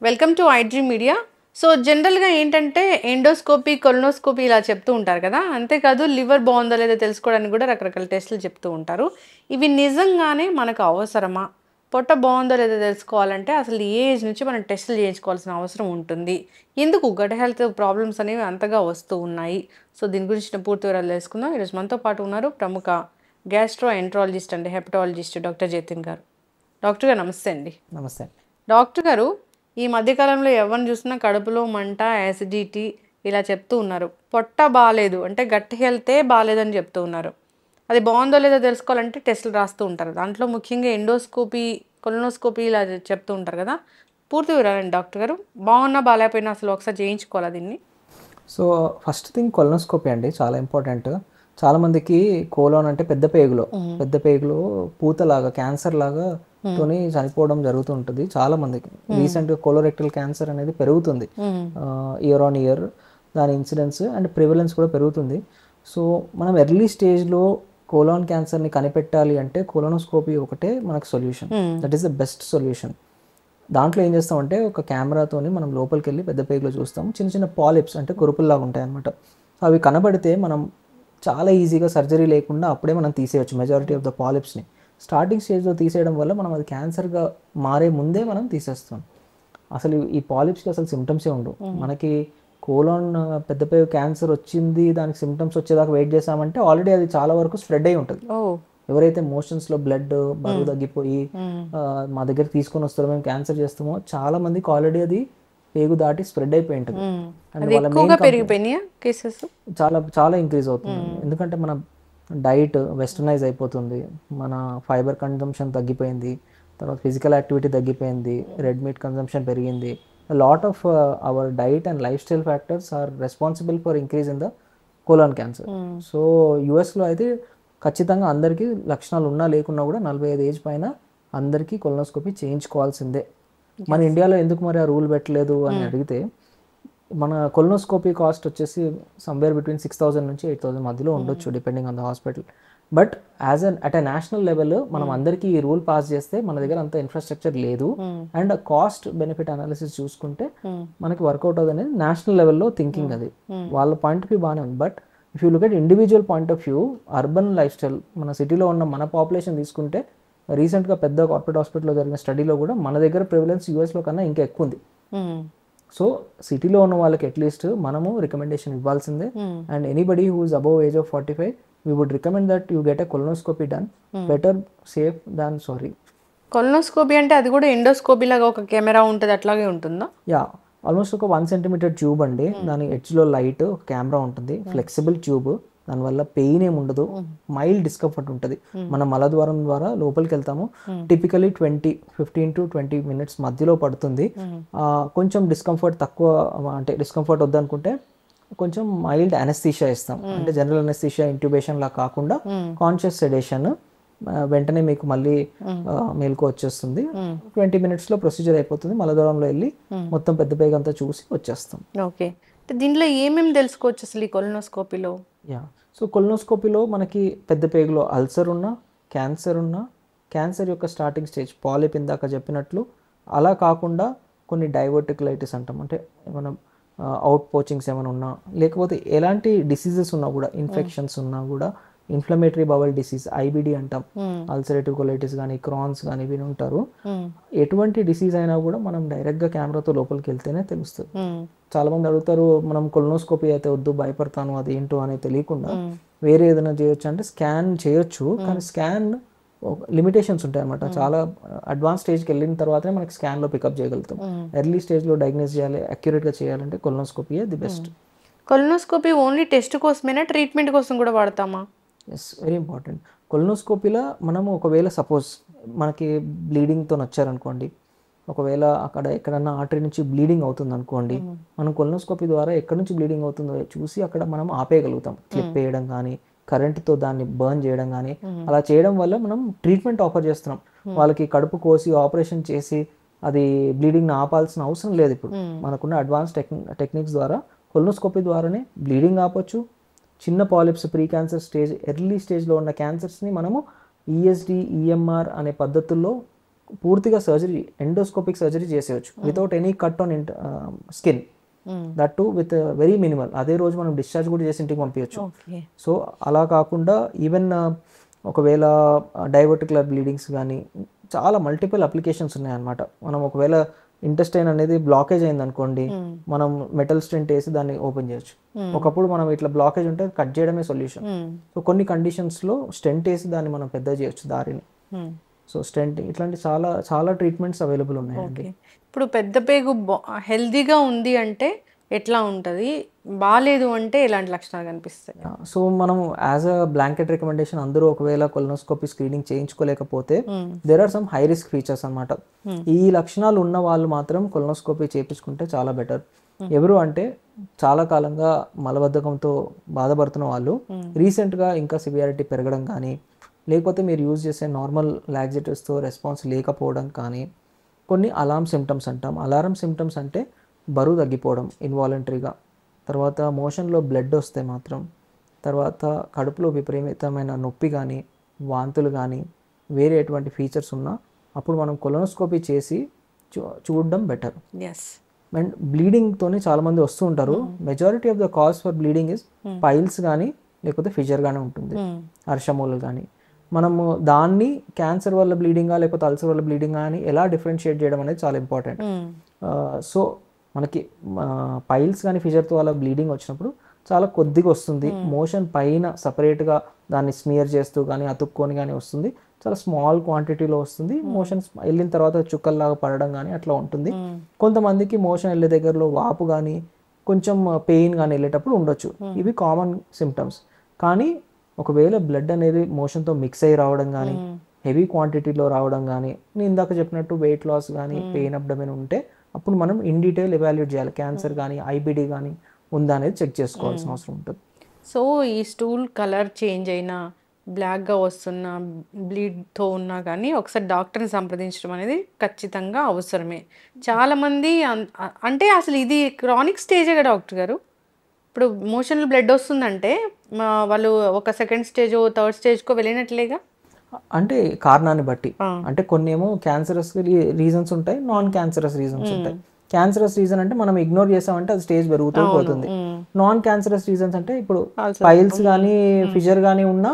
Welcome to iDream media. So జనరల్గా ఏంటంటే endoscopy, colonoscopy ఇలా చెప్తూ ఉంటారు కదా. అంతేకాదు లివర్ బాగుందో లేదో తెలుసుకోవడానికి కూడా రకరకాల టెస్టులు చెప్తూ ఉంటారు. ఇవి నిజంగానే మనకు అవసరమా? పొట్ట బాగుందో లేదో తెలుసుకోవాలంటే అసలు ఏ ఏజ్ నుంచి మనం టెస్టులు చేయించుకోవాల్సిన అవసరం ఉంటుంది? ఎందుకు గట్ హెల్త్ ప్రాబ్లమ్స్ అనేవి అంతగా వస్తూ ఉన్నాయి? సో దీని గురించి పూర్తి వివరాలు తెలుసుకుందాం. ఈరోజు మనతో పాటు ఉన్నారు ప్రముఖ gastro enterologist and hepatologist doctor Jatin గారు. డాక్టర్ గారు నమస్తే అండి. నమస్తే. డాక్టర్ గారు, ఈ మధ్యకాలంలో ఎవరిని చూసినా కడుపులో మంట, యాసిడిటీ ఇలా చెప్తూ ఉన్నారు. పొట్ట బాగాలేదు అంటే గట్ హెల్తే బాగాలేదని చెప్తూ ఉన్నారు. అది బాగుందో లేదో తెలుసుకోవాలంటే టెస్టులు రాస్తూ ఉంటారు. దాంట్లో ముఖ్యంగా ఎండోస్కోపీ, కొలనోస్కోపీ ఇలా చెప్తూ ఉంటారు కదా. పూర్తి వివరాలండి డాక్టర్ గారు. బాగున్నా బాగాలేకపోయినా అసలు ఒకసారి చేయించుకోవాలా దీన్ని? సో ఫస్ట్ థింగ్ కొలనోస్కోపీ అండి, చాలా ఇంపార్టెంట్. చాలామందికి కోలోన్ అంటే పెద్ద పేగులో పూతలాగా, క్యాన్సర్ లాగా తోని చనిపోవడం జరుగుతుంటుంది చాలా మందికి. రీసెంట్గా కోలోరెక్టల్ క్యాన్సర్ అనేది పెరుగుతుంది ఇయర్ ఆన్ ఇయర్. దాని ఇన్సిడెన్స్ అండ్ ప్రివలెన్స్ కూడా పెరుగుతుంది. సో మనం ఎర్లీ స్టేజ్లో కోలాన్ క్యాన్సర్ని కనిపెట్టాలి అంటే కోలోనోస్కోపీ ఒకటే మనకు solution. That is the best solution. దాంట్లో ఏం చేస్తామంటే ఒక కెమెరాతోని మనం లోపలికి వెళ్ళి పెద్ద పేగులో చూస్తాం. చిన్న చిన్న పాలిప్స్ అంటే కురుపుల్లాగా ఉంటాయి అనమాట. సో అవి కనబడితే మనం చాలా ఈజీగా సర్జరీ లేకుండా అప్పుడే మనం తీసేయచ్చు మెజారిటీ ఆఫ్ ద పాలిప్స్ని. స్టార్టింగ్ స్టేజ్లో తీసేయడం వల్ల మనం అది క్యాన్సర్గా మారే ముందే మనం తీసేస్తాం. అసలు ఈ పాలిప్స్కి అసలు సిమ్టమ్సే ఉండవు. మనకి కోలాన్ పెద్ద పేగు క్యాన్సర్ వచ్చింది, దానికి సిమ్టమ్స్ వచ్చేదాకా వెయిట్ చేసామంటే ఆల్రెడీ అది చాలా వరకు స్ప్రెడ్ అయి ఉంటుంది. ఎవరైతే మోషన్స్లో బ్లడ్ బరువు తగ్గిపోయి మా దగ్గర తీసుకొని వస్తారో, మేము క్యాన్సర్ చేస్తామో, చాలా మందికి ఆల్రెడీ అది పేగు దాటి స్ప్రెడ్ అయిపోయి ఉంటుంది. అండ్ వాళ్ళ పెరిగిపోయినాయా కేసెస్? చాలా చాలా ఇంక్రీజ్ అవుతుంది. ఎందుకంటే మన డైట్ వెస్టర్నైజ్ అయిపోతుంది, మన ఫైబర్ కన్జంప్షన్ తగ్గిపోయింది, తర్వాత ఫిజికల్ యాక్టివిటీ తగ్గిపోయింది, రెడ్ మీట్ కన్జంప్షన్ పెరిగింది. Lot of our diet and lifestyle factors are responsible for increase in the colon cancer. So యుఎస్లో అయితే ఖచ్చితంగా అందరికీ లక్షణాలు ఉన్నా లేకున్నా కూడా 45 ఏజ్ పైన అందరికీ కొలనోస్కోపీ చేయించుకోవాల్సిందే. మన ఇండియాలో ఎందుకు మరి ఆ రూల్ పెట్టలేదు అని అడిగితే, మన కొలనోస్కోపీ కాస్ట్ వచ్చేసి సమ్వేర్ బిట్వీన్ 6,000 నుంచి 8,000 మధ్యలో ఉండొచ్చు depending on the hospital. But at a national level మనం అందరికీ ఈ రూల్ పాస్ చేస్తే మన దగ్గర అంత ఇన్ఫ్రాస్ట్రక్చర్ లేదు అండ్ కాస్ట్ బెనిఫిట్ అనాలిసిస్ చూసుకుంటే మనకి వర్కౌట్ అవుతుంది అనేది నేషనల్ లెవెల్లో థింకింగ్. అది వాళ్ళ పాయింట్ ఆఫ్ వ్యూ బాగానే ఉంది. But if you look at individual point of view, urban life style, మన సిటీలో ఉన్న మన పాపులేషన్ తీసుకుంటే, రీసెంట్గా పెద్ద కార్పొరేట్ హాస్పిటల్లో జరిగిన స్టడీలో కూడా మన దగ్గర ప్రివిలెన్స్ యూఎస్లో కన్నా ఇంకా ఎక్కువ ఉంది. సో సిటీలో ఉన్న వాళ్ళకి అట్లీస్ట్ మనము రికమెండేషన్ ఇవ్వాల్సిందే. And anybody who is above age of 45 we would recommend that you get a colonoscopy done. Better safe than sorry. Colonoscopy అంటే అది కూడా ఎండోస్కోపీ లాగా ఒక కెమెరా ఉంటుంది, అట్లాగే ఉంటుందా? యా, ఆల్మోస్ట్ ఒక 1 centimeter ట్యూబ్ అండి. దాని ఎడ్జ్లో లైట్, ఒక కెమెరా ఉంటుంది, ఫ్లెక్సిబుల్ ట్యూబ్. దానివల్ల పెయిన్ ఏమి ఉండదు, మైల్డ్ డిస్కంఫర్ట్ ఉంటుంది. మనం మలద్వారం ద్వారా లోపలికి వెళ్తాము, టిపికలీ 15 to 20 minutes మధ్యలో పడుతుంది. కొంచెం డిస్కంఫర్ట్ తక్కువ, అంటే డిస్కంఫర్ట్ వద్దనుకుంటే కొంచెం మైల్డ్ అనెస్థీషియా ఇస్తాం. అంటే జనరల్ అనెస్థీషియా ఇంట్యూబేషన్ లా కాకుండా కాన్షియస్ సెడేషన్, వెంటనే మీకు మళ్ళీ మేలుకు వచ్చేస్తుంది. 20 minutes లో ప్రొసీజర్ అయిపోతుంది. మలద్వారంలో వెళ్ళి మొత్తం పెద్ద పేగు అంతా చూసి వచ్చేస్తాం. ఓకే, దీంట్లో ఏమేమి తెలుసుకోవచ్చు అసలు ఈ కొలనోస్కోపీలో? యా, సో కొలనోస్కోపీలో మనకి పెద్ద పేగులో అల్సర్ ఉన్నా, క్యాన్సర్ ఉన్నా, క్యాన్సర్ యొక్క స్టార్టింగ్ స్టేజ్ పాలిప్ ఇందాక చెప్పినట్లు, అలా కాకుండా కొన్ని డైవర్టికులైటిస్ అంటాం, అంటే మనం అవుట్ పోచింగ్స్ ఏమైనా ఉన్నా, లేకపోతే ఎలాంటి డిసీజెస్ ఉన్నా కూడా, ఇన్ఫెక్షన్స్ ఉన్నా కూడా, ఇన్ఫ్లమేటరీ బవల్ డిసీజ్ ఐబిడి అంటాం, అల్సరేటివ్ కొలైటిస్ కానీ, క్రాన్స్ కానీ విని ఉంటారు. ఎటువంటి డిసీజ్ అయినా కూడా మనం డైరెక్ట్గా కెమెరాతో లోపలికి వెళ్తేనే తెలుస్తుంది. చాలా మంది అడుగుతారు, మనం కొలనోస్కోపీ అయితే వద్దు, భయపడతాను, అది ఏంటో అనేది తెలియకుండా వేరే ఏదైనా చేయొచ్చు అంటే స్కాన్ చేయొచ్చు. కానీ స్కాన్ లిమిటేషన్స్ ఉంటాయి అన్నమాట. చాలా అడ్వాన్స్ స్టేజ్కి వెళ్ళిన తర్వాతనే మనకి స్కాన్లో పికప్ చేయగలుగుతాం. ఎర్లీ స్టేజ్లో డయాగ్నోస్ చేయాలి, అక్యురేట్గా చేయాలంటే colonoscopy the best. Colonoscopy only test కోసమేనా, ట్రీట్మెంట్ కోసం కూడా వాడతామా? Yes, very important. కొలనోస్కోపీలో మనము ఒకవేళ సపోజ్ మనకి బ్లీడింగ్తో వచ్చారనుకోండి, ఒకవేళ అక్కడ ఎక్కడన్నా ఆర్టరీ నుంచి బ్లీడింగ్ అవుతుంది అనుకోండి, మనం కొలనోస్కోపీ ద్వారా ఎక్కడి నుంచి బ్లీడింగ్ అవుతుందో చూసి అక్కడ మనం ఆపేయగలుగుతాం. క్లిప్ వేయడం కానీ, కరెంట్తో దాన్ని బర్న్ చేయడం కానీ, అలా చేయడం వల్ల మనం ట్రీట్మెంట్ ఆఫర్ చేస్తున్నాం. వాళ్ళకి కడుపు కోసి ఆపరేషన్ చేసి అది బ్లీడింగ్ని ఆపాల్సిన అవసరం లేదు. ఇప్పుడు మనకున్న అడ్వాన్స్ టెక్నిక్స్ ద్వారా కొలనోస్కోపీ ద్వారానే బ్లీడింగ్ ఆపొచ్చు. చిన్న polyps, pre cancer stage, early స్టేజ్లో ఉన్న క్యాన్సర్స్ని మనము ఈఎస్డి, ఈఎంఆర్ అనే పద్ధతుల్లో పూర్తిగా సర్జరీ ఎండోస్కోపిక్ సర్జరీ చేసేయచ్చు without any cut on skin, that to with very minimal. అదే రోజు మనం డిశ్చార్జ్ కూడా చేసి ఇంటికి పంపించచ్చు. ఓకే. సో అలా కాకుండా ఈవెన్ ఒకవేళ డైవర్టికులర్ బ్లీడింగ్స్ కానీ చాలా మల్టిపుల్ అప్లికేషన్స్ ఉన్నాయన్నమాట. మనం ఒకవేళ ఇంటెస్టైన్ అనేది బ్లాకేజ్ అయింది అనుకోండి, మనం మెటల్ స్టెంట్ వేసి దాన్ని ఓపెన్ చేయొచ్చు. ఒకప్పుడు మనం ఇట్లా బ్లాకేజ్ ఉంటే కట్ చేయడమే సొల్యూషన్. సో కొన్ని కండిషన్స్లో స్టెంట్ వేసి దాన్ని మనం పెద్ద చేయొచ్చు దారిని. సో స్టెంట్ ఇట్లాంటి చాలా చాలా ట్రీట్మెంట్స్ అవైలబుల్ ఉన్నాయండి. ఇప్పుడు పెద్ద పేగు హెల్దీగా ఉంది అంటే ఎట్లా ఉంటుంది, బాగాలేదు అంటే ఎలాంటి లక్షణాలు కనిపిస్తాయి? సో మనం యాజ్ అ బ్లాంకెట్ రికమెండేషన్ అందరూ ఒకవేళ కొలనోస్కోపీ స్క్రీనింగ్ చేయించుకోలేకపోతే there are some high risk features అనమాట. ఈ లక్షణాలు ఉన్న వాళ్ళు మాత్రం కొలనోస్కోపీ చేయించుకుంటే చాలా బెటర్. ఎవరు అంటే చాలా కాలంగా మలబద్ధకంతో బాధపడుతున్న వాళ్ళు, రీసెంట్గా ఇంకా సివియారిటీ పెరగడం కానీ, లేకపోతే మీరు యూజ్ చేసే నార్మల్ లాక్సేటివ్స్తో రెస్పాన్స్ లేకపోవడం కానీ, కొన్ని అలారం సిమ్టమ్స్ అంటాం. అలారం సిమ్టమ్స్ అంటే బరువు తగ్గిపోవడం ఇన్వాలంటరీగా, తర్వాత మోషన్లో బ్లడ్ వస్తే మాత్రం, తర్వాత కడుపులో విపరీతమైన నొప్పి కానీ వాంతులు కానీ వేరే ఎటువంటి ఫీచర్స్ ఉన్నా అప్పుడు మనం కొలనోస్కోపీ చేసి చూడడం బెటర్. అండ్ బ్లీడింగ్తోనే చాలామంది వస్తూ ఉంటారు. Majority of the cause for bleeding is piles కానీ లేకపోతే ఫిజర్ కానీ ఉంటుంది, అర్షమూలలు కానీ. మనము దాన్ని క్యాన్సర్ వల్ల బ్లీడింగా లేకపోతే అల్సర్ వల్ల బ్లీడింగా అని ఎలా డిఫరెన్షియేట్ చేయడం అనేది చాలా ఇంపార్టెంట్. సో మనకి పైల్స్ కానీ ఫిజర్తో అలా బ్లీడింగ్ వచ్చినప్పుడు చాలా కొద్దిగా వస్తుంది, మోషన్ పైన సపరేట్గా దాన్ని స్మియర్ చేస్తూ కానీ అతుక్కొని కానీ వస్తుంది, చాలా స్మాల్ క్వాంటిటీలో వస్తుంది. మోషన్ వెళ్ళిన తర్వాత చుక్కల్లాగా పడడం కానీ అట్లా ఉంటుంది. కొంతమందికి మోషన్ వెళ్ళే దగ్గరలో వాపు కానీ కొంచెం పెయిన్ కానీ వెళ్ళేటప్పుడు ఉండొచ్చు. ఇవి కామన్ సిమ్టమ్స్. కానీ ఒకవేళ బ్లడ్ అనేది మోషన్తో మిక్స్ అయ్యి రావడం కానీ, హెవీ క్వాంటిటీలో రావడం కానీ, నేను ఇందాక చెప్పినట్టు వెయిట్ లాస్ కానీ పెయిన్ అబ్డమెన్ ఉంటే అప్పుడు మనం ఇన్ డీటెయిల్ ఎవాల్యుయేట్ చేయాలి. క్యాన్సర్ కానీ ఐబిడి కానీ ఉందా అనేది చెక్ చేసుకోవాల్సిన అవసరం ఉంటుంది. సో ఈ స్టూల్ కలర్ చేంజ్ అయినా, బ్లాక్గా వస్తున్నా, బ్లీడ్తో ఉన్నా కానీ ఒకసారి డాక్టర్ని సంప్రదించడం అనేది ఖచ్చితంగా అవసరమే. చాలామంది అంటే అసలు ఇది క్రానిక్ స్టేజే కదా డాక్టర్ గారు. ఇప్పుడు మోషన్లో బ్లడ్ వస్తుందంటే వాళ్ళు ఒక సెకండ్ స్టేజ్ థర్డ్ స్టేజ్కో వెళ్ళినట్లేగా. అంటే కారణాన్ని బట్టి, అంటే కొన్ని ఏమో క్యాన్సరస్ రీజన్స్ ఉంటాయి, నాన్ క్యాన్సరస్ రీజన్స్ ఉంటాయి. క్యాన్సరస్ రీజన్ అంటే మనం ఇగ్నోర్ చేసామంటే అది స్టేజ్ పెరుగుతూ పోతుంది. నాన్ క్యాన్సరస్ రీజన్స్ అంటే ఇప్పుడు పైల్స్ కానీ ఫిజర్ కానీ ఉన్నా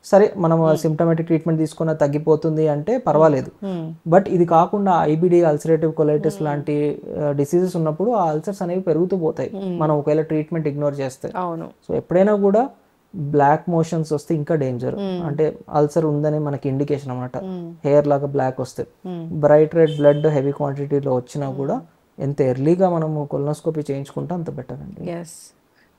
సరే మనం సిమ్టమాటిక్ ట్రీట్మెంట్ తీసుకున్న తగ్గిపోతుంది అంటే పర్వాలేదు. బట్ ఇది కాకుండా ఐబిడి, అల్సరేటివ్ కొలైటిస్ లాంటి డిసీజెస్ ఉన్నప్పుడు ఆ అల్సర్స్ అనేవి పెరుగుతూ పోతాయి మనం ఒకవేళ ట్రీట్మెంట్ ఇగ్నోర్ చేస్తే. సో ఎప్పుడైనా కూడా బ్లాక్ మోషన్స్ వస్తే ఇంకా డేంజర్, అంటే అల్సర్ ఉందని మనకి ఇండికేషన్ అన్నమాట. హెయిర్ లాగా బ్లాక్ వస్తే, బ్రైట్ రెడ్ బ్లడ్ హెవీ క్వాంటిటీలో వచ్చినా కూడా ఎంత ఎర్లీగా మనము కొలనోస్కోపీ చేయించుకుంటే అంత బెటర్ అండి.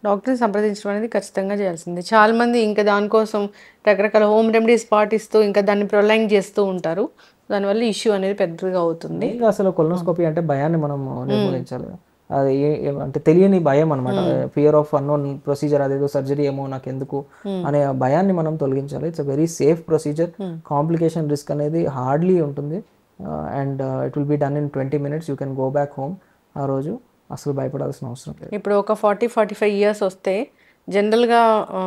డాక్టర్ని సంప్రదించడం అనేది ఖచ్చితంగా చేయాల్సిందే. చాలామంది ఇంకా దానికోసం రకరకాల హోమ్ రెమెడీస్ పాటిస్తూ ఇంకా దాన్ని ప్రొలాంగ్ చేస్తూ ఉంటారు. దానివల్ల ఇష్యూ అనేది పెద్దగా అవుతుంది. అసలు కొలనోస్కోపీ అంటే భయాన్ని మనం నిర్మూలించాలి. అది అంటే తెలియని భయం అనమాట, ఫియర్ ఆఫ్ అన్నోన్ ప్రొసీజర్, అదేదో సర్జరీ ఏమో నాకు ఎందుకు అనే భయాన్ని మనం తొలగించాలి. It's a very safe procedure. Complication risk అనేది హార్డ్లీ ఉంటుంది. And it will be done in 20 minutes. You can go back home. ఆ రోజు అసలు భయపడాల్సిన అవసరం లేదు. ఇప్పుడు ఒక 40-45 years వస్తే జనరల్గా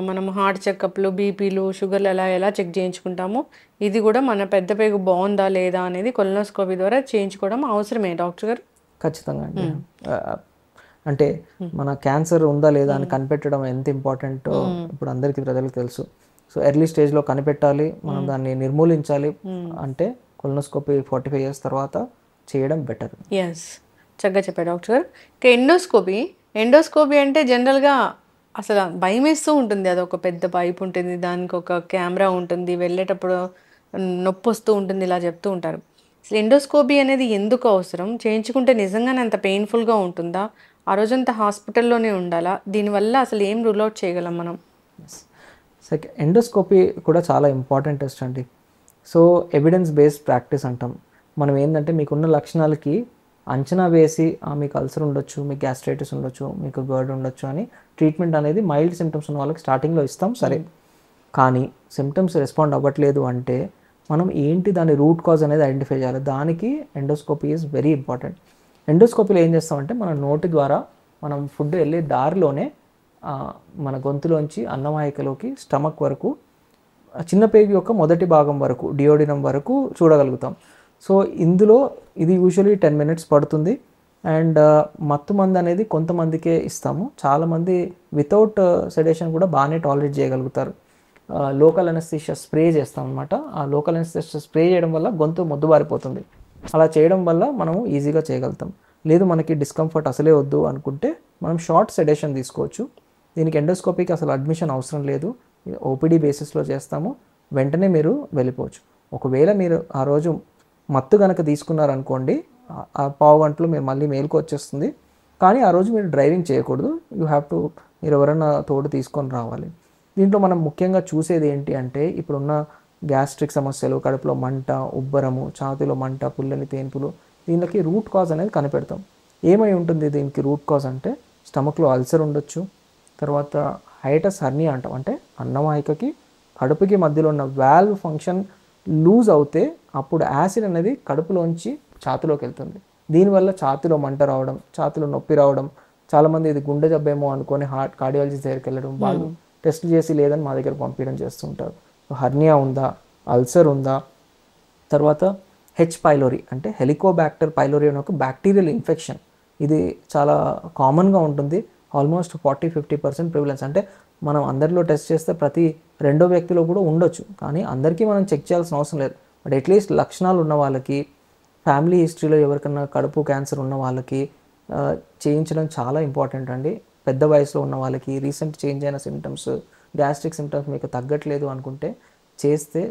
మనం హార్ట్ చెకప్లు, బీపీలు, షుగర్లు ఎలా చెక్ చేయించుకుంటామో ఇది కూడా మన పెద్ద పేగు బాగుందా లేదా అనేది కొలనోస్కోపీ ద్వారా చేయించుకోవడం అవసరమే డాక్టర్ గారు. ఖచ్చితంగా అండి. అంటే మన క్యాన్సర్ ఉందా లేదా అని కనిపెట్టడం ఎంత ఇంపార్టెంటో ఇప్పుడు అందరికీ ప్రజలకు తెలుసు. సో ఎర్లీ స్టేజ్లో కనిపెట్టాలి, మనం దాన్ని నిర్మూలించాలి అంటే కొలనోస్కోపీ 45 years తర్వాత చేయడం బెటర్. చక్కగా చెప్పారు డాక్టర్ గారు. ఎండోస్కోపీ అంటే జనరల్గా అసలు భయం వేస్తూ ఉంటుంది. అదొక పెద్ద పైప్ ఉంటుంది, దానికి ఒక కెమెరా ఉంటుంది, వెళ్ళేటప్పుడు నొప్పి వస్తూ ఉంటుంది, ఇలా చెప్తూ ఉంటారు. అసలు ఎండోస్కోపీ అనేది ఎందుకు అవసరం, చేయించుకుంటే నిజంగానే అంత పెయిన్ఫుల్గా ఉంటుందా, ఆ రోజంతా హాస్పిటల్లోనే ఉండాలా, దీనివల్ల అసలు ఏం రూల్ అవుట్ చేయగలం మనం? ఎండోస్కోపీ కూడా చాలా ఇంపార్టెంట్ టెస్ట్ అండి. సో ఎవిడెన్స్ బేస్డ్ ప్రాక్టీస్ అంటాం. మనం ఏంటంటే మీకున్న లక్షణాలకి అంచనా వేసి మీకు అల్సర్ ఉండొచ్చు, మీకు గ్యాస్ట్రైటిస్ ఉండొచ్చు, మీకు గర్డ్ ఉండొచ్చు అని ట్రీట్మెంట్ అనేది మైల్డ్ సిమ్టమ్స్ ఉన్న వాళ్ళకి స్టార్టింగ్లో ఇస్తాం సరే. కానీ సిమ్టమ్స్ రెస్పాండ్ అవ్వట్లేదు అంటే మనం ఏంటి దాని రూట్ కాజ్ అనేది ఐడెంటిఫై చేయాలి. దానికి ఎండోస్కోపీ ఈజ్ వెరీ ఇంపార్టెంట్. ఎండోస్కోపీలో ఏం చేస్తామంటే మన నోటి ద్వారా మనం ఫుడ్ వెళ్ళే దారిలోనే మన గొంతులోంచి అన్నవాహికలోకి స్టమక్ వరకు చిన్న పేగు యొక్క మొదటి భాగం వరకు డియోడినం వరకు చూడగలుగుతాం. సో ఇందులో ఇది యూజువలీ 10 minutes పడుతుంది. అండ్ మత్తు మందు అనేది కొంతమందికే ఇస్తాము. చాలామంది వితౌట్ సెడేషన్ కూడా బాగానే టాలరేట్ చేయగలుగుతారు. లోకల్ అనస్థీషియా స్ప్రే చేస్తాం అనమాట. ఆ లోకల్ అనస్థీషియా స్ప్రే చేయడం వల్ల గొంతు మొద్దుబారిపోతుంది. అలా చేయడం వల్ల మనము ఈజీగా చేయగలుగుతాం. లేదు మనకి డిస్కంఫర్ట్ అసలే వద్దు అనుకుంటే మనం షార్ట్ సెడేషన్ తీసుకోవచ్చు. దీనికి ఎండోస్కోపీకి అసలు అడ్మిషన్ అవసరం లేదు. ఓపీడీ బేసిస్లో చేస్తాము. వెంటనే మీరు వెళ్ళిపోవచ్చు. ఒకవేళ మీరు ఆ రోజు మత్తు కనుక తీసుకున్నారనుకోండి, ఆ పావు గంటలో మీరు మళ్ళీ మేలుకు వచ్చేస్తుంది. కానీ ఆ రోజు మీరు డ్రైవింగ్ చేయకూడదు. యూ హ్యావ్ టు, మీరు ఎవరైనా తోడు తీసుకొని రావాలి. దీంట్లో మనం ముఖ్యంగా చూసేది ఏంటి అంటే, ఇప్పుడున్న గ్యాస్ట్రిక్ సమస్యలు, కడుపులో మంట, ఉబ్బరము, ఛాతీలో మంట, పుల్లని తేన్పులు, దీనికి రూట్ కాజ్ అనేది కనిపెడతాం. ఏమై ఉంటుంది దీనికి రూట్ కాజ్ అంటే, స్టమక్లో అల్సర్ ఉండొచ్చు. తర్వాత హైటస్ హర్నియా అంటాం. అంటే అన్నవాహికకి కడుపుకి మధ్యలో ఉన్న వాల్వ్ ఫంక్షన్ లూజ్ అవుతే అప్పుడు యాసిడ్ అనేది కడుపులోంచి ఛాతిలోకి వెళ్తుంది. దీనివల్ల ఛాతిలో మంట రావడం, ఛాతిలో నొప్పి రావడం, చాలామంది ఇది గుండె జబ్బేమో అనుకొని కార్డియాలజిస్ట్ దగ్గరికి వెళ్ళడం, వాళ్ళు టెస్ట్ చేసి లేదని మా దగ్గర పంపించడం చేస్తుంటారు. హర్నియా ఉందా, అల్సర్ ఉందా, తర్వాత హెచ్ పైలోరీ అంటే హెలికోబ్యాక్టర్ పైలోరీ అనే ఒక బ్యాక్టీరియల్ ఇన్ఫెక్షన్. ఇది చాలా కామన్గా ఉంటుంది. Almost 40-50% prevalence. అంటే మనం అందరిలో టెస్ట్ చేస్తే ప్రతి రెండో వ్యక్తిలో కూడా ఉండొచ్చు. కానీ అందరికీ మనం చెక్ చేయాల్సిన అవసరం లేదు. బట్ అట్లీస్ట్ లక్షణాలు ఉన్న వాళ్ళకి, ఫ్యామిలీ హిస్టరీలో ఎవరికైనా కడుపు క్యాన్సర్ ఉన్న వాళ్ళకి చేయించడం చాలా ఇంపార్టెంట్ అండి. పెద్ద వయసులో ఉన్న వాళ్ళకి, రీసెంట్ చేంజ్ అయిన సిమ్టమ్స్, గ్యాస్ట్రిక్ సిమ్టమ్స్ మీకు తగ్గట్లేదు అనుకుంటే చేస్తే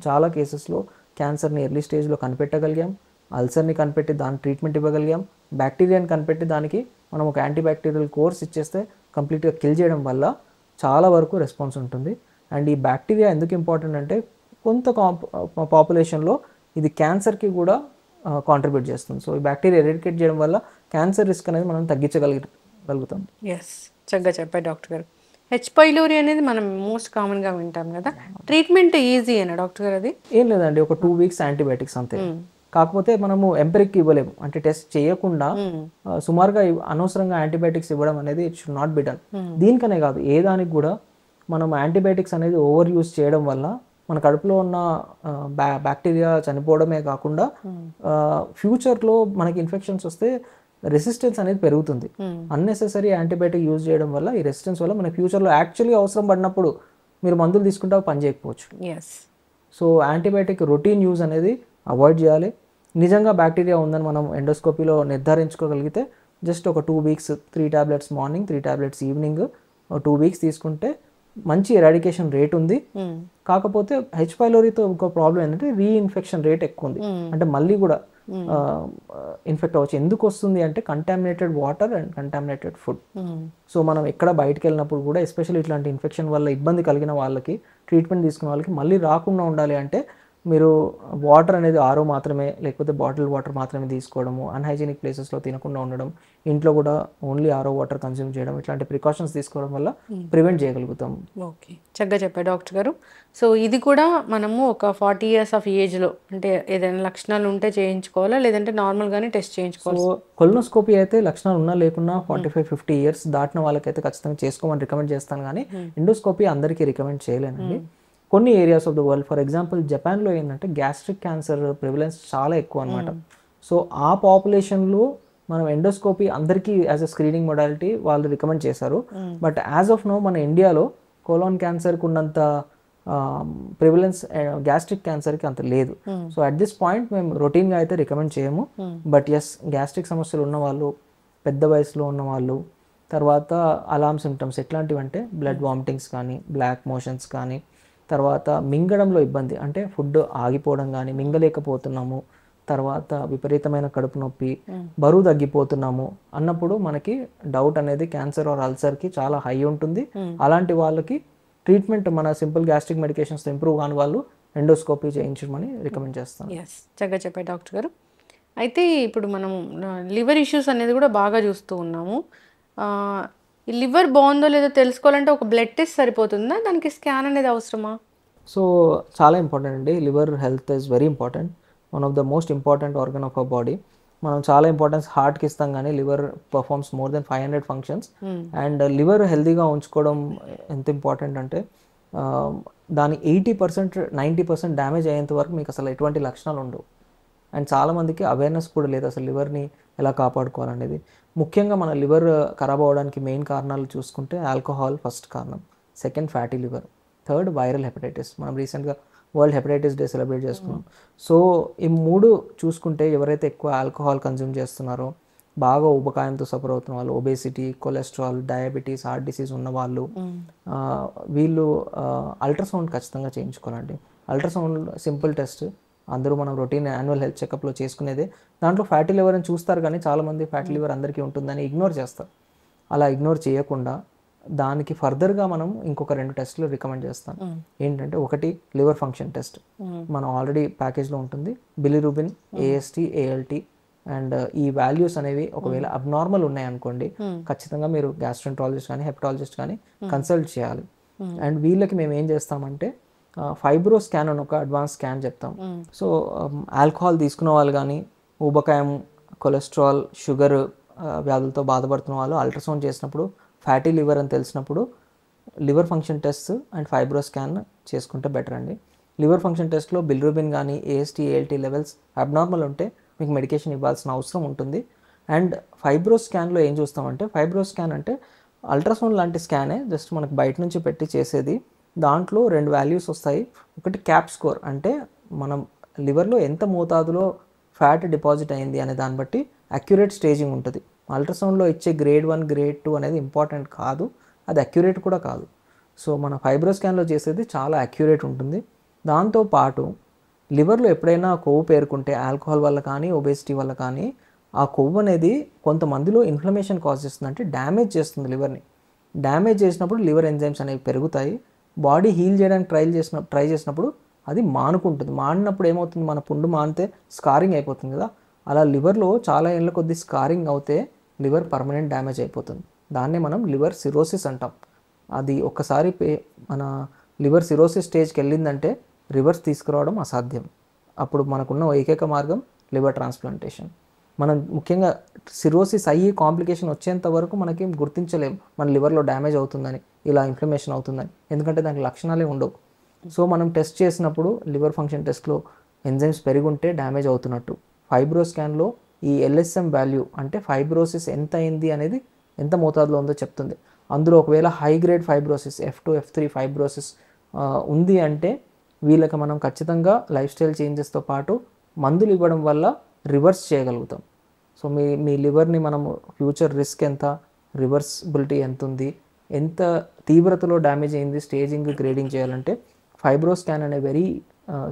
చాలా కేసెస్లో క్యాన్సర్ని ఎర్లీ స్టేజ్లో కనిపెట్టగలిగాం, అల్సర్ని కనిపెట్టి దాని ట్రీట్మెంట్ ఇవ్వగలిగాం, బ్యాక్టీరియాని కనిపెట్టి దానికి మనం ఒక యాంటీబ్యాక్టీరియల్ కోర్స్ ఇచ్చేస్తే కంప్లీట్గా కిల్ చేయడం వల్ల చాలా వరకు రెస్పాన్స్ ఉంటుంది. అండ్ ఈ బ్యాక్టీరియా ఎందుకు ఇంపార్టెంట్ అంటే, కొంత పాపులేషన్లో ఇది క్యాన్సర్కి కూడా కాంట్రిబ్యూట్ చేస్తుంది. సో ఈ బ్యాక్టీరియా ఎరిడికేట్ చేయడం వల్ల క్యాన్సర్ రిస్క్ అనేది మనం తగ్గించగలుగుతాం. ఎస్, చక్కగా చెప్పారు డాక్టర్ గారు. హెచ్ పైలోరీ అనేది మనం మోస్ట్ కామన్గా వింటాం కదా, ట్రీట్మెంట్ ఈజీ అయినా డాక్టర్ గారు? అది ఏం లేదండి, ఒక 2 weeks యాంటీబయాటిక్స్ అంతే. కాకపోతే మనము ఎంపెరిక్ ఇవ్వలేము. అంటే టెస్ట్ చేయకుండా సుమారుగా అనవసరంగా యాంటీబయాటిక్స్ ఇవ్వడం అనేది it should not be done. దీనికనే కాదు, ఏ దానికి కూడా మనం యాంటీబయాటిక్స్ అనేది ఓవర్ యూస్ చేయడం వల్ల మన కడుపులో ఉన్న బ్యాక్టీరియా చనిపోవడమే కాకుండా ఫ్యూచర్లో మనకి ఇన్ఫెక్షన్స్ వస్తే రెసిస్టెన్స్ అనేది పెరుగుతుంది. అన్నెసెసరీ యాంటీబయాటిక్ యూజ్ చేయడం వల్ల, ఈ రెసిస్టెన్స్ వల్ల మన ఫ్యూచర్లో యాక్చువల్లీ అవసరం పడినప్పుడు మీరు మందులు తీసుకుంటే పని చేయకపోవచ్చు. సో యాంటీబయాటిక్ రొటీన్ యూజ్ అనేది అవాయిడ్ చేయాలి. నిజంగా బ్యాక్టీరియా ఉందని మనం ఎండోస్కోపీలో నిర్ధారించుకోగలిగితే జస్ట్ ఒక 2 weeks 3 tablets morning, 3 tablets evening 2 weeks తీసుకుంటే మంచి ఎరాడికేషన్ రేట్ ఉంది. కాకపోతే హెచ్ పైలోరీతో ఇంకో ప్రాబ్లం ఏంటంటే రీఇన్ఫెక్షన్ రేట్ ఎక్కువ ఉంది. అంటే మళ్ళీ కూడా ఇన్ఫెక్ట్ అవ్వచ్చు. ఎందుకు వస్తుంది అంటే contaminated water and contaminated food. So మనం ఎక్కడ బయటకు వెళ్ళినప్పుడు కూడా ఎస్పెషల్లీ ఇట్లాంటి ఇన్ఫెక్షన్ వల్ల ఇబ్బంది కలిగిన వాళ్ళకి, ట్రీట్మెంట్ తీసుకున్న వాళ్ళకి మళ్ళీ రాకుండా ఉండాలి అంటే మీరు వాటర్ అనేది ఆరో మాత్రమే, లేకపోతే బాటిల్ వాటర్ మాత్రమే తీసుకోవడము, అన్హైజీనిక్ ప్లేసెస్లో తినకుండా ఉండడం, ఇంట్లో కూడా ఓన్లీ ఆరో వాటర్ కన్స్యూమ్ చేయడం, ఇట్లాంటి ప్రికాషన్స్ తీసుకోవడం వల్ల ప్రివెంట్ చేయగలుగుతాం. ఓకే, చక్కగా చెప్పారు డాక్టర్ గారు. సో ఇది కూడా మనము ఒక 40 years ఆఫ్ ఏజ్లో అంటే ఏదైనా లక్షణాలు ఉంటే చేయించుకోవాలా, లేదంటే నార్మల్గానే టెస్ట్ చేయించుకోవాలి? సో కొలనోస్కోపీ అయితే లక్షణాలు ఉన్నా లేకున్నా 45-50 years దాటిన వాళ్ళకైతే ఖచ్చితంగా చేసుకోమని రికమెండ్ చేస్తాను. కానీ ఎండోస్కోపీ అందరికీ రికమెండ్ చేయలేనండి. కొన్ని areas of the world, for example జపాన్లో ఏంటంటే గ్యాస్ట్రిక్ క్యాన్సర్ ప్రివిలెన్స్ చాలా ఎక్కువ అనమాట. సో ఆ పాపులేషన్లో మనం ఎండోస్కోపీ అందరికీ యాజ్ అ స్క్రీనింగ్ మొడాలిటీ వాళ్ళు రికమెండ్ చేశారు. బట్ యాజ్ ఆఫ్ నో మన ఇండియాలో కోలాన్ క్యాన్సర్కి ఉన్నంత ప్రివిలెన్స్ గ్యాస్ట్రిక్ క్యాన్సర్కి అంత లేదు. సో అట్ దిస్ పాయింట్ మేము రొటీన్గా అయితే రికమెండ్ చేయము. బట్ ఎస్, గ్యాస్ట్రిక్ సమస్యలు ఉన్నవాళ్ళు, పెద్ద వయసులో ఉన్నవాళ్ళు, తర్వాత అలార్మ్ సిమ్టమ్స్ ఎట్లాంటివి అంటే బ్లడ్ వామిటింగ్స్ కానీ, బ్లాక్ మోషన్స్ కానీ, తర్వాత మింగడంలో ఇబ్బంది అంటే ఫుడ్ ఆగిపోవడం కానీ, మింగలేకపోతున్నాము, తర్వాత విపరీతమైన కడుపు నొప్పి, బరువు తగ్గిపోతున్నాము అన్నప్పుడు మనకి డౌట్ అనేది క్యాన్సర్ ఆర్ అల్సర్కి చాలా హై ఉంటుంది. అలాంటి వాళ్ళకి ట్రీట్మెంట్ మన సింపుల్ గ్యాస్ట్రిక్ మెడికేషన్స్తో ఇంప్రూవ్ కాని వాళ్ళు ఎండోస్కోపీ చేయించమని రికమెండ్ చేస్తాను. ఎస్, చక్కగా చెప్పారు డాక్టర్ గారు. అయితే ఇప్పుడు మనం లివర్ ఇష్యూస్ అనేది కూడా బాగా చూస్తూ ఉన్నాము. ఈ లివర్ బాగుందో లేదో తెలుసుకోవాలంటే ఒక బ్లడ్ టెస్ట్ సరిపోతుందా, దానికి స్కాన్ అనేది అవసరమా? సో చాలా ఇంపార్టెంట్ అండి. Liver health is very important, one of the most important organ of our body. మనం చాలా ఇంపార్టెన్స్ హార్ట్కి ఇస్తాం, కానీ liver performs more than 500 functions. And liver హెల్తీగా ఉంచుకోవడం ఎంత ఇంపార్టెంట్ అంటే దాని 80%-90% డ్యామేజ్ అయ్యేంత వరకు మీకు అసలు ఎటువంటి లక్షణాలు ఉండవు. అండ్ చాలామందికి అవేర్నెస్ కూడా లేదు అసలు లివర్ని ఎలా కాపాడుకోవాలనేది. ముఖ్యంగా మన లివర్ ఖరాబ్ అవ్వడానికి మెయిన్ కారణాలు చూసుకుంటే ఆల్కహాల్ ఫస్ట్ కారణం, second fatty liver, third viral hepatitis. మనం రీసెంట్గా వరల్డ్ హెపటైటిస్ డే సెలబ్రేట్ చేసుకున్నాం. సో ఈ 3 చూసుకుంటే ఎవరైతే ఎక్కువ ఆల్కహాల్ కన్జ్యూమ్ చేస్తున్నారో, బాగా ఊబకాయంతో సఫర్ అవుతున్న వాళ్ళు, obesity, cholesterol, diabetes, heart disease ఉన్న వాళ్ళు, వీళ్ళు అల్ట్రాసౌండ్ ఖచ్చితంగా చేయించుకోవాలండి. అల్ట్రాసౌండ్ సింపుల్ టెస్ట్, అందరూ మనం రొటీన్ యాన్యువల్ హెల్త్ చెకప్లో చేసుకునేదే. దాంట్లో ఫ్యాటీ లివర్ అని చూస్తారు కానీ చాలామంది ఫ్యాటీ లివర్ అందరికీ ఉంటుందని ఇగ్నోర్ చేస్తారు. అలా ఇగ్నోర్ చేయకుండా దానికి ఫర్దర్గా మనం ఇంకొక 2 టెస్టులు రికమెండ్ చేస్తాం. ఏంటంటే ఒకటి లివర్ ఫంక్షన్ టెస్ట్, మనం ఆల్రెడీ ప్యాకేజ్లో ఉంటుంది. బిలిరూబిన్, ఏఎస్టీ, ఏఎల్టీ అండ్ ఈ వాల్యూస్ అనేవి ఒకవేళ అబ్నార్మల్ ఉన్నాయనుకోండి, ఖచ్చితంగా మీరు గ్యాస్ట్రెంట్రాలజిస్ట్ కానీ హెపటాలజిస్ట్ కానీ కన్సల్ట్ చేయాలి. అండ్ వీళ్ళకి మేము ఏం చేస్తామంటే ఫైబ్రో స్కాన్ అని ఒక అడ్వాన్స్ స్కాన్ చెప్తాం. సో ఆల్కహాల్ తీసుకున్న వాళ్ళు కానీ, ఊబకాయం, కొలెస్ట్రాల్, షుగర్ వ్యాధులతో బాధపడుతున్న వాళ్ళు అల్ట్రాసౌండ్ చేసినప్పుడు ఫ్యాటీ లివర్ అని తెలిసినప్పుడు liver function test and fibro scan చేసుకుంటే బెటర్ అండి. లివర్ ఫంక్షన్ టెస్ట్లో బిలిరూబిన్ కానీ ఏఎస్టీ, ఏఎల్టీ లెవెల్స్ అబ్నార్మల్ ఉంటే మీకు మెడికేషన్ ఇవ్వాల్సిన అవసరం ఉంటుంది. అండ్ ఫైబ్రో స్కాన్లో ఏం చూస్తామంటే, ఫైబ్రో స్కాన్ అంటే అల్ట్రాసౌండ్ లాంటి స్కానే, జస్ట్ మనకు బయట నుంచి పెట్టి చేసేది. దాంట్లో 2 వాల్యూస్ వస్తాయి. ఒకటి క్యాప్ స్కోర్, అంటే మనం లివర్లో ఎంత మోతాదులో ఫ్యాట్ డిపాజిట్ అయింది అనే దాన్ని బట్టి అక్యురేట్ స్టేజింగ్ ఉంటుంది. అల్ట్రాసౌండ్లో ఇచ్చే గ్రేడ్ 1, గ్రేడ్ 2 అనేది ఇంపార్టెంట్ కాదు, అది అక్యురేట్ కూడా కాదు. సో మన ఫైబ్రో స్కాన్లో చేసేది చాలా అక్యురేట్ ఉంటుంది. దాంతోపాటు లివర్లో ఎప్పుడైనా కొవ్వు పేరుకుంటే ఆల్కహాల్ వల్ల కానీ ఒబేసిటీ వల్ల కానీ ఆ కొవ్వు అనేది కొంతమందిలో ఇన్ఫ్లమేషన్ కాజ్ చేస్తుంది, అంటే డ్యామేజ్ చేస్తుంది లివర్ని. డ్యామేజ్ చేసినప్పుడు లివర్ ఎంజైమ్స్ అనేవి పెరుగుతాయి. బాడీ హీల్ చేయడానికి ట్రై చేసినప్పుడు అది మానుకుంటుంది. మానినప్పుడు ఏమవుతుంది, మన పుండు మానితే స్కారింగ్ అయిపోతుంది కదా, అలా లివర్లో చాలా ఏళ్ళ కొద్ది స్కారింగ్ అవుతే లివర్ పర్మనెంట్ డ్యామేజ్ అయిపోతుంది. దాన్నే మనం లివర్ సిరోసిస్ అంటాం. అది ఒక్కసారి మన లివర్ సిరోసిస్ స్టేజ్కి వెళ్ళిందంటే రివర్స్ తీసుకురావడం అసాధ్యం. అప్పుడు మనకున్న ఏకైక మార్గం లివర్ ట్రాన్స్ప్లాంటేషన్. మనం ముఖ్యంగా సిరోసిస్ అయ్యి కాంప్లికేషన్ వచ్చేంత వరకు మనకి గుర్తించలేము మన లివర్లో డ్యామేజ్ అవుతుందని, ఇలా ఇన్ఫ్లమేషన్ అవుతుందని, ఎందుకంటే దానికి లక్షణాలే ఉండవు. సో మనం టెస్ట్ చేసినప్పుడు లివర్ ఫంక్షన్ టెస్ట్లో ఎంజైమ్స్ పెరిగుంటే డ్యామేజ్ అవుతున్నట్టు. ఫైబ్రో స్కాన్లో ఈ ఎల్ఎస్ఎం వాల్యూ, అంటే ఫైబ్రోసిస్ ఎంత అయింది అనేది ఎంత మోతాదులో ఉందో చెప్తుంది. అందులో ఒకవేళ high grade fibrosis, F2, F3 fibrosis ఉంది అంటే వీళ్ళకి మనం ఖచ్చితంగా లైఫ్ స్టైల్ చేంజెస్తో పాటు మందులు ఇవ్వడం వల్ల రివర్స్ చేయగలుగుతాం. సో మీ లివర్ని మనము ఫ్యూచర్ రిస్క్ ఎంత, రివర్సిబిలిటీ ఎంత ఉంది, ఎంత తీవ్రతలో డ్యామేజ్ అయింది, స్టేజింగ్, గ్రేడింగ్ చేయాలంటే ఫైబ్రో స్కాన్ అనే వెరీ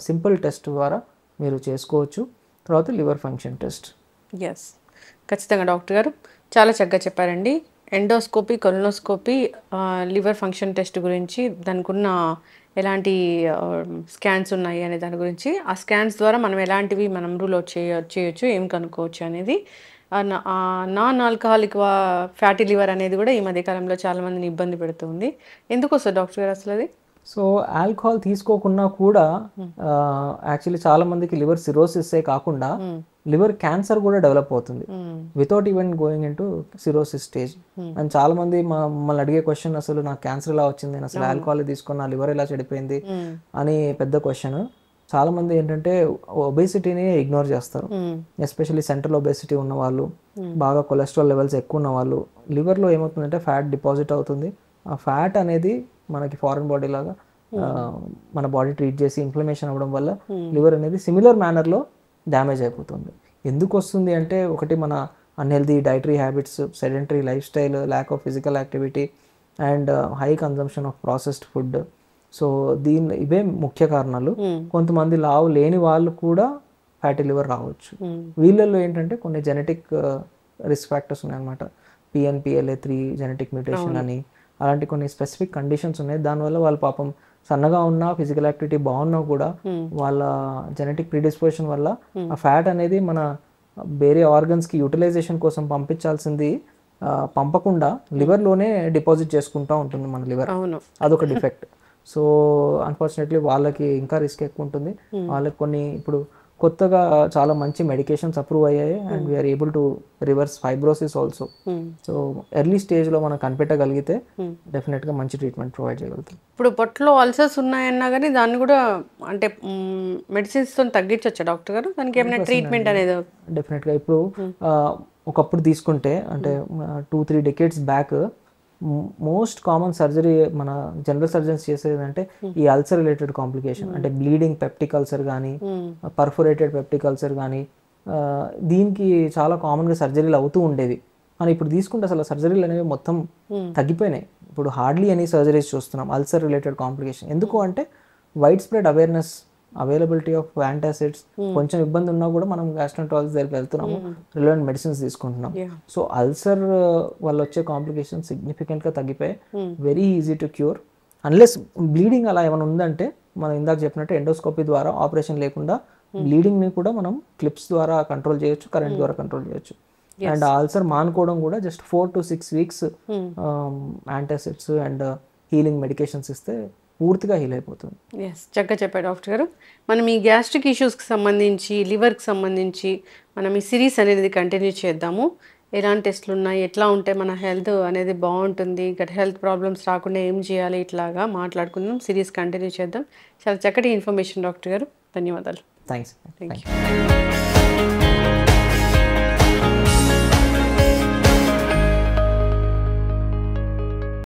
సింపుల్ టెస్ట్ ద్వారా మీరు చేసుకోవచ్చు. తర్వాత లివర్ ఫంక్షన్ టెస్ట్. ఎస్, ఖచ్చితంగా డాక్టర్ గారు చాలా చక్కగా చెప్పారండి. Endoscopy, colonoscopy, liver function test గురించి, దానికి ఉన్న ఎలాంటి స్కాన్స్ ఉన్నాయి అనే దాని గురించి, ఆ స్కాన్స్ ద్వారా మనం ఎలాంటివి మనం రూల్ అవుట్ చేయొచ్చు, ఏం కనుక్కోవచ్చు అనేది, నాన్ ఆల్కహాలిక్ ఫ్యాటీ లివర్ అనేది కూడా ఈ మధ్యకాలంలో చాలామందిని ఇబ్బంది పెడుతుంది. ఎందుకు వస్తుంది డాక్టర్ గారు అసలు అది? సో ఆల్కహాల్ తీసుకోకుండా కూడా యాక్చువల్లీ చాలా మందికి లివర్ సిరోసిస్సే కాకుండా లివర్ క్యాన్సర్ కూడా డెవలప్ అవుతుంది without even going in to cirrhosis stage. And చాలా మంది మమ్మల్ని అడిగే క్వశ్చన్, అసలు నాకు క్యాన్సర్ ఎలా వచ్చింది, నేను అసలు ఆల్కహాల్ తీసుకున్న లివర్ ఎలా చెడిపోయింది అని పెద్ద క్వశ్చన్. చాలా మంది ఏంటంటే ఒబేసిటీని ఇగ్నోర్ చేస్తారు, ఎస్పెషల్లీ సెంట్రల్ ఒబేసిటీ ఉన్న వాళ్ళు, బాగా కొలెస్ట్రాల్ లెవెల్స్ ఎక్కువ ఉన్న వాళ్ళు. లివర్లో ఏమవుతుందంటే ఫ్యాట్ డిపాజిట్ అవుతుంది. ఆ ఫ్యాట్ అనేది మనకి ఫారెన్ బాడీ లాగా మన బాడీ ట్రీట్ చేసి ఇన్ఫ్లమేషన్ అవ్వడం వల్ల లివర్ అనేది సిమిలర్ మేనర్లో డ్యామేజ్ అయిపోతుంది. ఎందుకు వస్తుంది అంటే, ఒకటి మన unhealthy dietary habits, sedentary life style, lack of physical activity and high consumption of processed food. So ఇవే ముఖ్య కారణాలు. కొంతమంది లావు లేని వాళ్ళు కూడా ఫ్యాటీ లివర్ రావచ్చు. వీళ్ళల్లో ఏంటంటే కొన్ని జెనెటిక్ రిస్క్ ఫ్యాక్టర్స్ ఉన్నాయన్నమాట. PNPLA3 జెనెటిక్ మ్యూటేషన్ అని, అలాంటి కొన్ని స్పెసిఫిక్ కండిషన్స్ ఉన్నాయి. దానివల్ల వాళ్ళు పాపం సన్నగా ఉన్నా, ఫిజికల్ యాక్టివిటీ బాగున్నా కూడా వాళ్ళ జెనెటిక్ ప్రిడిస్పోజిషన్ వల్ల ఆ ఫ్యాట్ అనేది మన వేరే ఆర్గన్స్కి యూటిలైజేషన్ కోసం పంపించాల్సింది పంపకుండా లివర్లోనే డిపాజిట్ చేసుకుంటూ ఉంటుంది మన లివర్. అదొక డిఫెక్ట్. సో అన్ఫార్చునేట్లీ వాళ్ళకి ఇంకా రిస్క్ ఎక్కువ ఉంటుంది. వాళ్ళకి కొన్ని ఇప్పుడు కొత్తగా చాలా మంచి మెడికేషన్స్ అప్రూవ్ అయ్యాయి and we are able to reverse fibrosis also. So early స్టేజ్లో మనం కనిపెట్టగలిగితే డెఫినెట్గా మంచి ట్రీట్మెంట్ ప్రొవైడ్ చేయగలుగుతాం. ఇప్పుడు పొట్టలో అల్సర్స్ ఉన్నాయన్నా కానీ దాన్ని కూడా అంటే మెడిసిన్స్తో తగ్గించవచ్చా డాక్టర్ గారు? దానికి ఏమైనా ట్రీట్మెంట్ అనేది? డెఫినెట్గా ఇప్పుడు ఒకప్పుడు తీసుకుంటే అంటే 2-3 decades back most common surgery మన జనరల్ సర్జన్స్ చేసేది అంటే ఈ అల్సర్ రిలేటెడ్ కాంప్లికేషన్ అంటే బ్లీడింగ్ పెప్టిక్ అల్సర్ కానీ పర్ఫోరేటెడ్ పెప్టిక్ అల్సర్ కానీ దీనికి చాలా కామన్గా సర్జరీలు అవుతూ ఉండేది. అని ఇప్పుడు తీసుకుంటే అసలు సర్జరీలు అనేవి మొత్తం తగ్గిపోయినాయి. ఇప్పుడు హార్డ్లీ ఎనీ సర్జరీస్ చూస్తున్నాం అల్సర్ రిలేటెడ్ కాంప్లికేషన్. ఎందుకు అంటే wide spread awareness, availability of antacids, కొంచెం ఇబ్బంది ఉన్నా కూడా మనం గ్యాస్ట్రోంట్రాలజిస్ట్ దగ్గరికి వెళ్తున్నాము, రిలవెంట్ మెడిసిన్స్ తీసుకుంటున్నాం. సో అల్సర్ వల్ల వచ్చే కాంప్లికేషన్ సిగ్నిఫికెంట్గా తగ్గిపోయి very easy to cure. Unless bleeding అలా ఏమైనా ఉందంటే మనం ఇందాక చెప్పినట్టు ఎండోస్కోపీ ద్వారా ఆపరేషన్ లేకుండా బ్లీడింగ్ని కూడా మనం క్లిప్స్ ద్వారా కంట్రోల్ చేయొచ్చు, కరెంట్ ద్వారా కంట్రోల్ చేయొచ్చు. అండ్ అల్సర్ మానుకోవడం కూడా just 4 to 6 weeks antacids and healing medications ఇస్తే పూర్తిగా హీల్ అయిపోతుంది. ఎస్, చక్కగా చెప్పారు డాక్టర్ గారు. మనం ఈ గ్యాస్ట్రిక్ ఇష్యూస్కి సంబంధించి, లివర్కి సంబంధించి మనం ఈ సిరీస్ అనేది కంటిన్యూ చేద్దాము. ఎలాంటి టెస్ట్లు ఉన్నాయి, ఎట్లా ఉంటే మన హెల్త్ అనేది బాగుంటుంది, గట్ హెల్త్ ప్రాబ్లమ్స్ రాకుండా ఏం చేయాలి, ఇట్లాగా మాట్లాడుకుందాం. సిరీస్ కంటిన్యూ చేద్దాం. చాలా చక్కటి ఇన్ఫర్మేషన్ డాక్టర్ గారు, ధన్యవాదాలు. థ్యాంక్స్. Thank you.